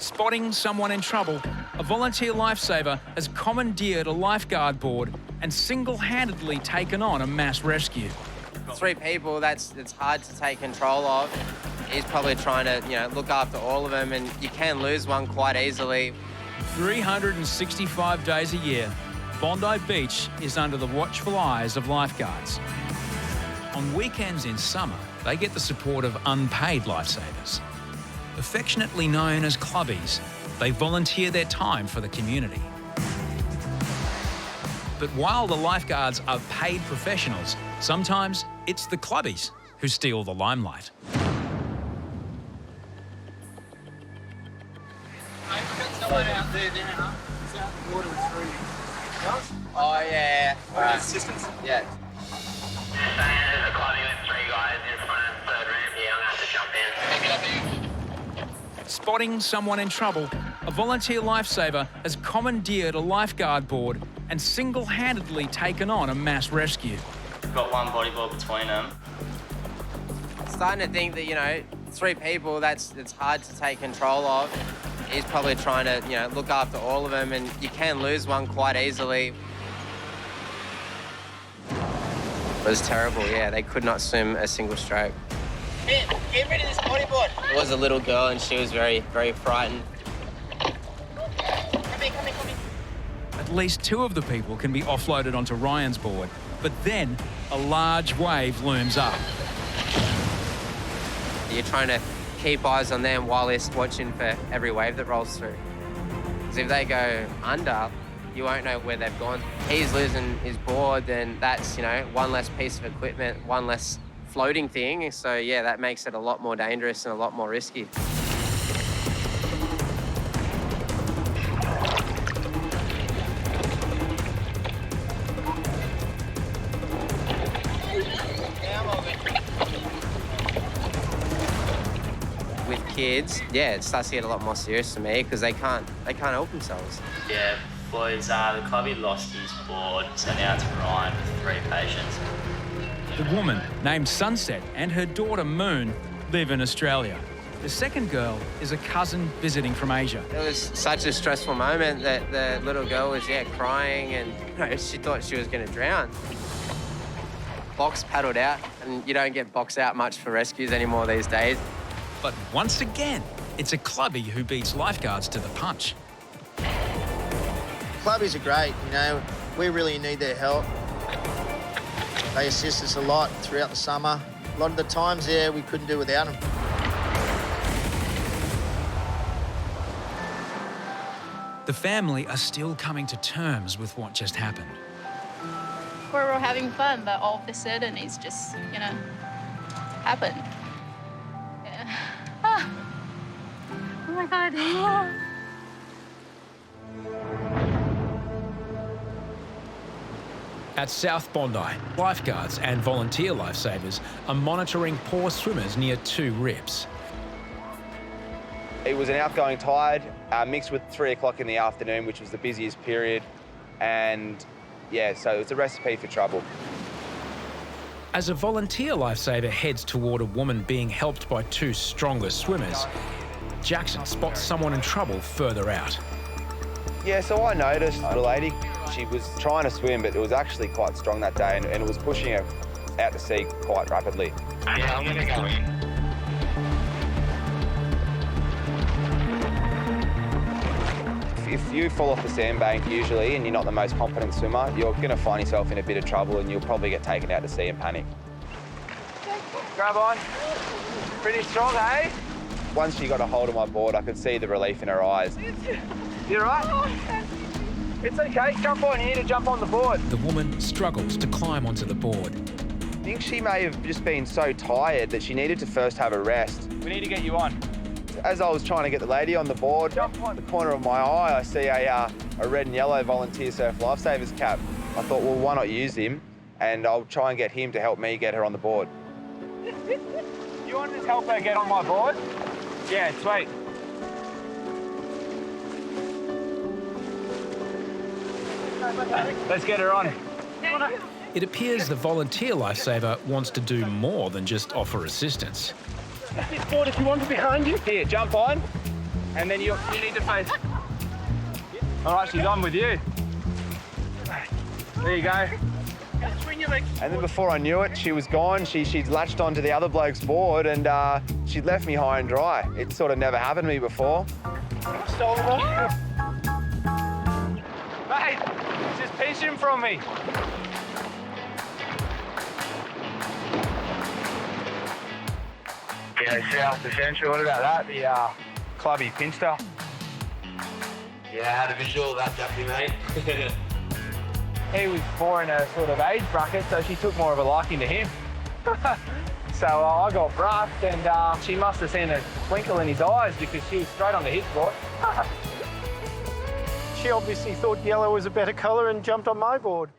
Spotting someone in trouble, a volunteer lifesaver has commandeered a lifeguard board and single-handedly taken on a mass rescue. 3 people, it's hard to take control of. He's probably trying to, look after all of them, and you can lose one quite easily. 365 days a year, Bondi Beach is under the watchful eyes of lifeguards. On weekends in summer, they get the support of unpaid lifesavers. Affectionately known as clubbies, they volunteer their time for the community. But while the lifeguards are paid professionals, sometimes it's the clubbies who steal the limelight. Someone out there now. It's out in the water with 3. Oh, yeah. Assistance? Yeah. There's a clubbing with 3 guys in front of the 3rd ramp here. I'm going to have to jump in. Spotting someone in trouble, a volunteer lifesaver has commandeered a lifeguard board and single-handedly taken on a mass rescue. Got one bodyboard between them. Starting to think that, 3 people, it's hard to take control of. He's probably trying to, look after all of them, and you can lose one quite easily. It was terrible, yeah. They could not swim a single stroke. Get rid of this bodyboard. It was a little girl, and she was very, very frightened. Come here. At least 2 of the people can be offloaded onto Ryan's board, but then a large wave looms up. You're trying to keep eyes on them while they're watching for every wave that rolls through. Because if they go under, you won't know where they've gone. He's losing his board, then that's, one less piece of equipment, one less floating thing. So, yeah, that makes it a lot more dangerous and a lot more risky. With kids, yeah, it starts to get a lot more serious to me because they can't help themselves. Yeah, boys, the clubby lost his board, sent out to Ryan with 3 patients. The woman, named Sunset, and her daughter Moon live in Australia. The second girl is a cousin visiting from Asia. It was such a stressful moment that the little girl was, crying, and she thought she was going to drown. Box paddled out, and you don't get box out much for rescues anymore these days. But once again, it's a clubby who beats lifeguards to the punch. Clubbies are great, we really need their help. They assist us a lot throughout the summer. A lot of the times, we couldn't do without them. The family are still coming to terms with what just happened. We're all having fun, but all of a sudden it's just, happened. Yeah. Oh my God. At South Bondi, lifeguards and volunteer lifesavers are monitoring poor swimmers near 2 rips. It was an outgoing tide mixed with 3 o'clock in the afternoon, which was the busiest period. And so it's a recipe for trouble. As a volunteer lifesaver heads toward a woman being helped by 2 stronger swimmers, Jackson spots someone in trouble further out. Yeah, so I noticed a lady. She was trying to swim, but it was actually quite strong that day, and it was pushing her out to sea quite rapidly. Yeah, I'm going to go in. If you fall off the sandbank usually and you're not the most competent swimmer, you're going to find yourself in a bit of trouble and you'll probably get taken out to sea and panic. Grab on. Pretty strong, eh? Once she got a hold of my board, I could see the relief in her eyes. You right? It's okay. Jump on here to jump on the board. The woman struggles to climb onto the board. I think she may have just been so tired that she needed to first have a rest. We need to get you on. As I was trying to get the lady on the board, in the corner of my eye, I see a red and yellow volunteer surf lifesavers cap. I thought, well, why not use him? And I'll try and get him to help me get her on the board. You want to just help her get on my board? Yeah, sweet. Let's get her on. It appears the volunteer lifesaver wants to do more than just offer assistance. This board if you want it behind you. Here, jump on. And then you need to face... All right, she's on with you. There you go. And then before I knew it, she was gone. She'd latched onto the other bloke's board and she'd left me high and dry. It sort of never happened to me before. Mate, she's pinching from me. Yeah, South Essential, what about that? The clubby pinched her. Yeah, I had a visual of that deputy, mate. He was more in a sort of age bracket, so she took more of a liking to him. So I got brushed and she must have seen a twinkle in his eyes because she was straight onto his board. She obviously thought yellow was a better colour and jumped on my board.